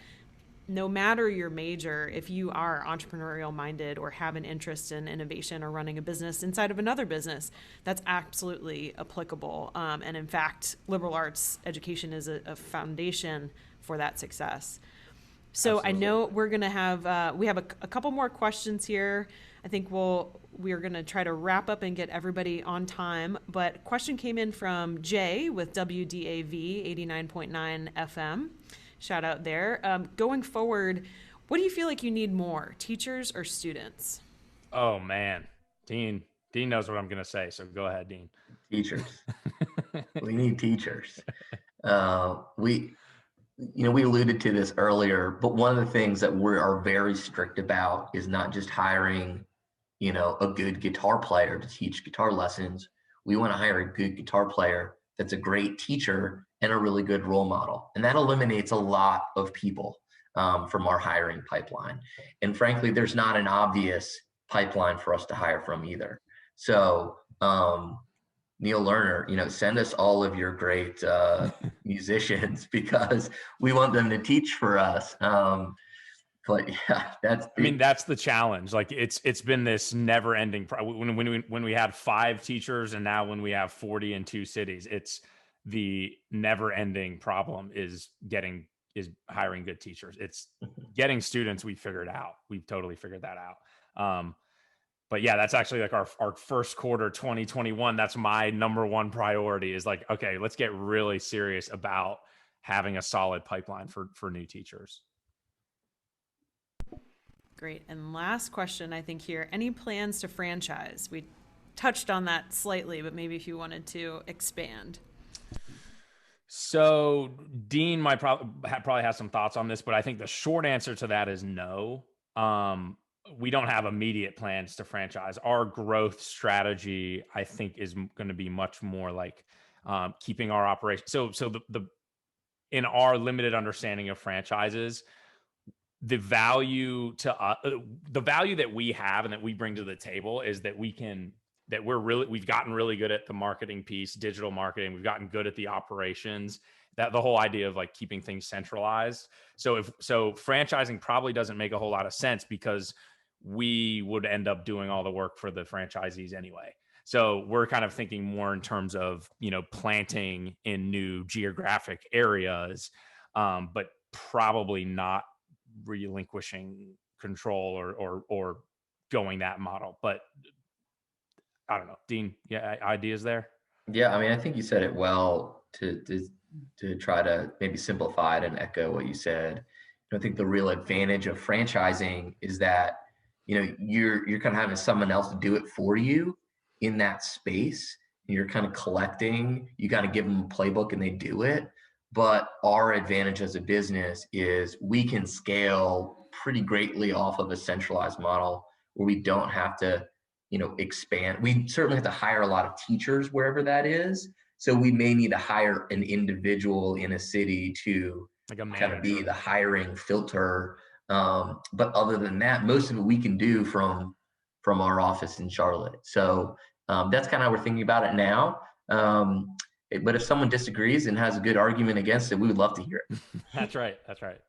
no matter your major, if you are entrepreneurial minded or have an interest in innovation or running a business inside of another business, that's absolutely applicable. And in fact, liberal arts education is a foundation for that success. So absolutely. I know we're going to have, we have a couple more questions here. I think we're going to try to wrap up and get everybody on time. But a question came in from Jay with WDAV 89.9 FM. Shout out there. Going forward, what do you feel like you need more, teachers or students? Oh man, Dean knows what I'm going to say. So go ahead, Dean. Teachers. We need teachers. We alluded to this earlier, but one of the things that we are very strict about is not just hiring, a good guitar player to teach guitar lessons. We want to hire a good guitar player that's a great teacher and a really good role model. And that eliminates a lot of people from our hiring pipeline. And frankly, there's not an obvious pipeline for us to hire from either. So Neil Lerner, send us all of your great musicians, because we want them to teach for us. But yeah, that's the challenge. Like it's been this never ending when we had 5 teachers, and now when we have 40 in 2 cities, it's the never ending problem is hiring good teachers. It's getting students. We've totally figured that out. But yeah, that's actually like our first quarter 2021. That's my number one priority, is like, okay, let's get really serious about having a solid pipeline for new teachers. Great. And last question, I think here, any plans to franchise? We touched on that slightly, but maybe if you wanted to expand. So Dean might probably have some thoughts on this, but I think the short answer to that is no. We don't have immediate plans to franchise. Our growth strategy, I think, is going to be much more like keeping our operation. So the in our limited understanding of franchises, the value the value that we have and that we bring to the table is that we've gotten really good at the marketing piece, digital marketing. We've gotten good at the operations, that the whole idea of like keeping things centralized. So franchising probably doesn't make a whole lot of sense because we would end up doing all the work for the franchisees anyway. So we're kind of thinking more in terms of, planting in new geographic areas, but probably not relinquishing control or going that model. But I don't know, Dean, yeah, ideas there? Yeah, I mean, I think you said it well to try to maybe simplify it and echo what you said. I think the real advantage of franchising is that, you're kind of having someone else do it for you in that space. You're kind of collecting, you kind of give them a playbook and they do it. But our advantage as a business is we can scale pretty greatly off of a centralized model where we don't have to, expand. We certainly have to hire a lot of teachers wherever that is. So we may need to hire an individual in a city to Like a kind of be manager. the hiring filter. But other than that, most of it we can do from our office in Charlotte. So that's kind of how we're thinking about it now. But if someone disagrees and has a good argument against it, we would love to hear it. That's right. That's right.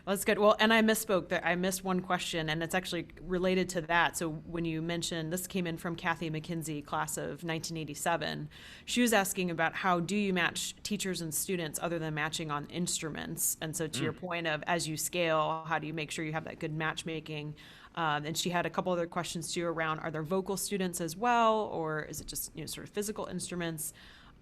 Well, that's good. Well, and I misspoke that I missed one question, and it's actually related to that. So when you mentioned this came in from Kathy McKinsey, class of 1987, she was asking about how do you match teachers and students other than matching on instruments? And so to your point of as you scale, how do you make sure you have that good matchmaking? And she had a couple other questions too around, are there vocal students as well, or is it just sort of physical instruments?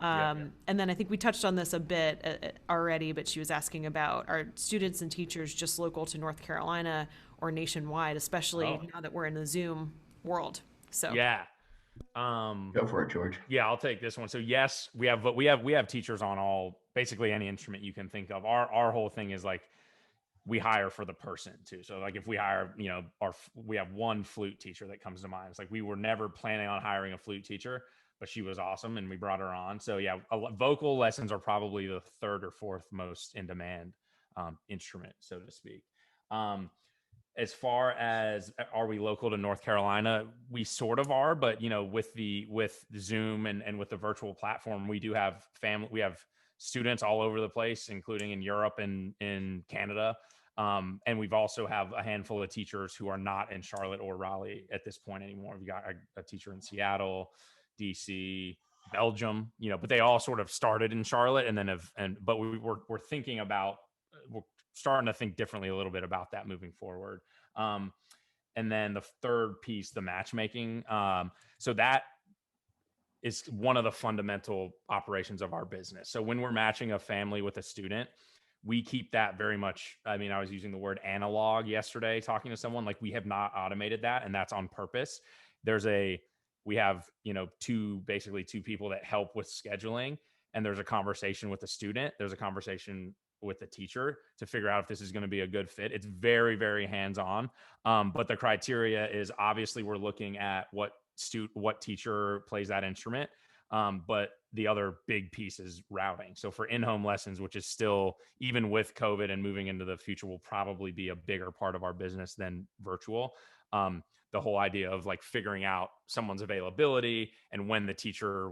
And then I think we touched on this a bit already, but she was asking about are students and teachers just local to North Carolina or nationwide, especially now that we're in the Zoom world. So Yeah. Go for it, George. Yeah, I'll take this one. So yes, we have teachers on basically any instrument you can think of. Our whole thing is like we hire for the person too. So like if we hire, we have one flute teacher that comes to mind. It's like we were never planning on hiring a flute teacher, but she was awesome and we brought her on. So yeah, vocal lessons are probably the third or fourth most in demand instrument, so to speak. As far as are we local to North Carolina, we sort of are, but with Zoom and with the virtual platform, we do have we have students all over the place, including in Europe and in Canada. And we've also have a handful of teachers who are not in Charlotte or Raleigh at this point anymore. We've got a teacher in Seattle, DC, Belgium, but they all sort of started in Charlotte and then but we're thinking about, we're starting to think differently a little bit about that moving forward. And then the third piece, the matchmaking. So that is one of the fundamental operations of our business. So when we're matching a family with a student, we keep that very much. I mean, I was using the word analog yesterday, talking to someone, like we have not automated that. And that's on purpose. We have, two people that help with scheduling, and there's a conversation with the student. There's a conversation with the teacher to figure out if this is going to be a good fit. It's very, very hands-on. But the criteria is obviously we're looking at what teacher plays that instrument. But the other big piece is routing. So for in-home lessons, which is still, even with COVID and moving into the future, will probably be a bigger part of our business than virtual. The whole idea of like figuring out someone's availability and when what teacher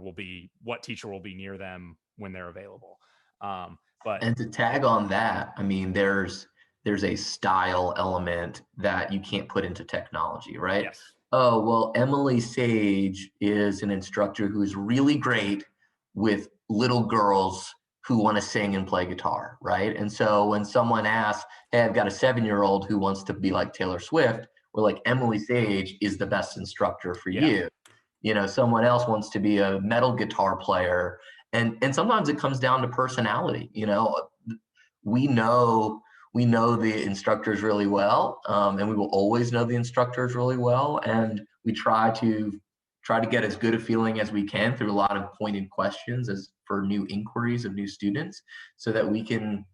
will be near them when they're available. And to tag on that, I mean, there's a style element that you can't put into technology, right? Yes. Oh, well, Emily Sage is an instructor who's really great with little girls who want to sing and play guitar, right? And so when someone asks, hey, I've got a 7-year-old who wants to be like Taylor Swift, we're like, Emily Sage is the best instructor for you. Someone else wants to be a metal guitar player. And sometimes it comes down to personality. We know the instructors really well, and we will always know the instructors really well. And we try to try to get as good a feeling as we can through a lot of pointed questions as for new inquiries of new students, so that we can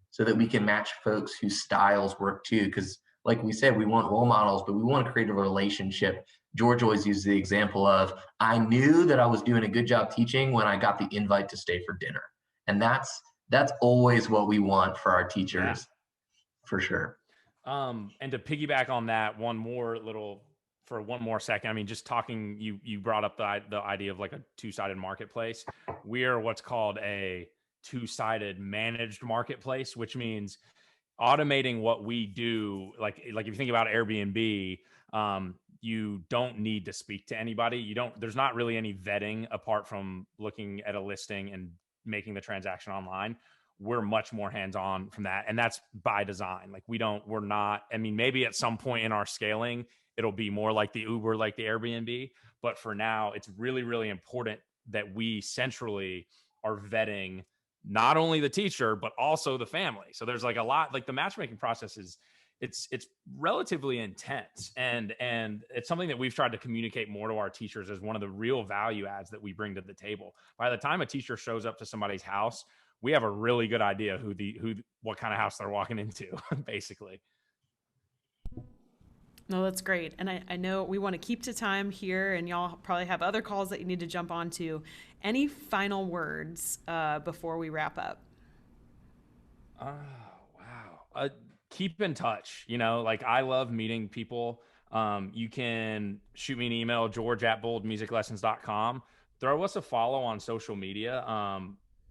match folks whose styles work too. Because like we said, we want role models, but we want to create a relationship. George always uses the example of, I knew that I was doing a good job teaching when I got the invite to stay for dinner. And that's always what we want for our teachers, for sure. And to piggyback on that, one more second. I mean, just talking, you brought up the idea of like a two-sided marketplace. We are what's called a two-sided managed marketplace, which means automating what we do. Like if you think about Airbnb, you don't need to speak to anybody. There's not really any vetting apart from looking at a listing and making the transaction online. We're much more hands-on from that. And that's by design. Like we're not, I mean, maybe at some point in our scaling, it'll be more like the Uber, like the Airbnb. But for now, it's really, really important that we centrally are vetting not only the teacher, but also the family. So there's like a lot, like the matchmaking process it's relatively intense. And it's something that we've tried to communicate more to our teachers as one of the real value adds that we bring to the table. By the time a teacher shows up to somebody's house, we have a really good idea what kind of house they're walking into, basically. No, that's great. And I know we want to keep to time here, and y'all probably have other calls that you need to jump onto. Any final words before we wrap up? Oh, wow. Keep in touch. Like I love meeting people. You can shoot me an email, george@boldmusiclessons.com. Throw us a follow on social media,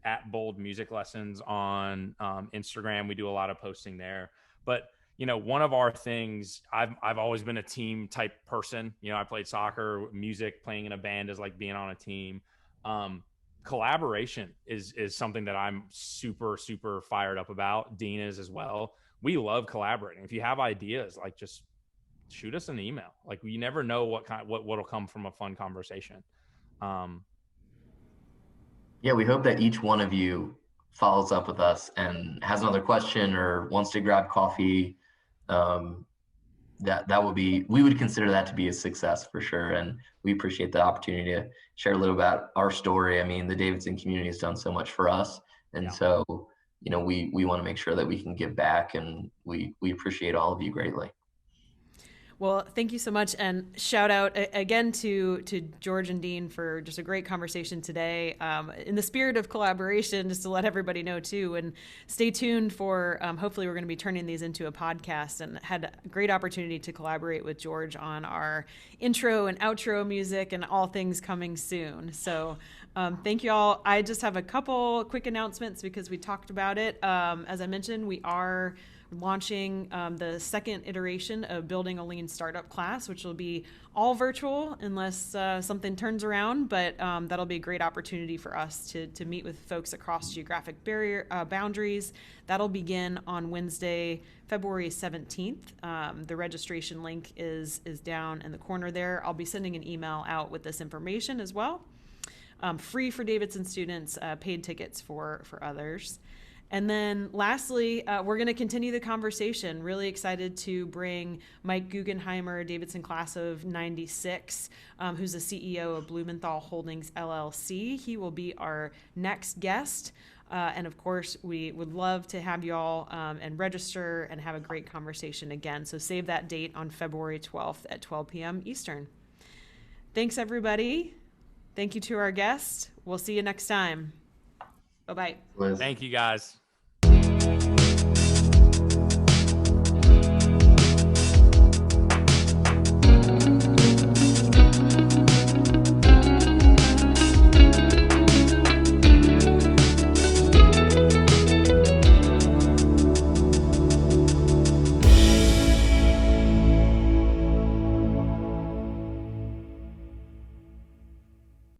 at Bold Music Lessons on Instagram. We do a lot of posting there. But one of our things, I've always been a team type person. I played soccer, music, playing in a band is like being on a team. Collaboration is something that I'm super, super fired up about. Dean is as well. We love collaborating. If you have ideas, like just shoot us an email. Like you never know what'll come from a fun conversation. Yeah, we hope that each one of you follows up with us and has another question or wants to grab coffee. We would consider that to be a success for sure. And we appreciate the opportunity to share a little about our story. I mean, the Davidson community has done so much for us. And so, we want to make sure that we can give back, and we appreciate all of you greatly. Well, thank you so much. And shout out again to George and Dean for just a great conversation today. In the spirit of collaboration, just to let everybody know too, and stay tuned for, hopefully we're going to be turning these into a podcast, and had a great opportunity to collaborate with George on our intro and outro music and all things coming soon. So thank you all. I just have a couple quick announcements because we talked about it. As I mentioned, we are launching the second iteration of Building a Lean Startup class, which will be all virtual unless something turns around, but that'll be a great opportunity for us to meet with folks across geographic boundaries. That'll begin on Wednesday, February 17th. The registration link is down in the corner there. I'll be sending an email out with this information as well. Free for Davidson students, paid tickets for others. And then lastly, we're going to continue the conversation. Really excited to bring Mike Guggenheimer, Davidson class of 96, who's the CEO of Blumenthal Holdings, LLC. He will be our next guest. And of course, we would love to have you all and register and have a great conversation again. So save that date on February 12th at 12 p.m. Eastern. Thanks, everybody. Thank you to our guest. We'll see you next time. Bye-bye. Thank you, guys.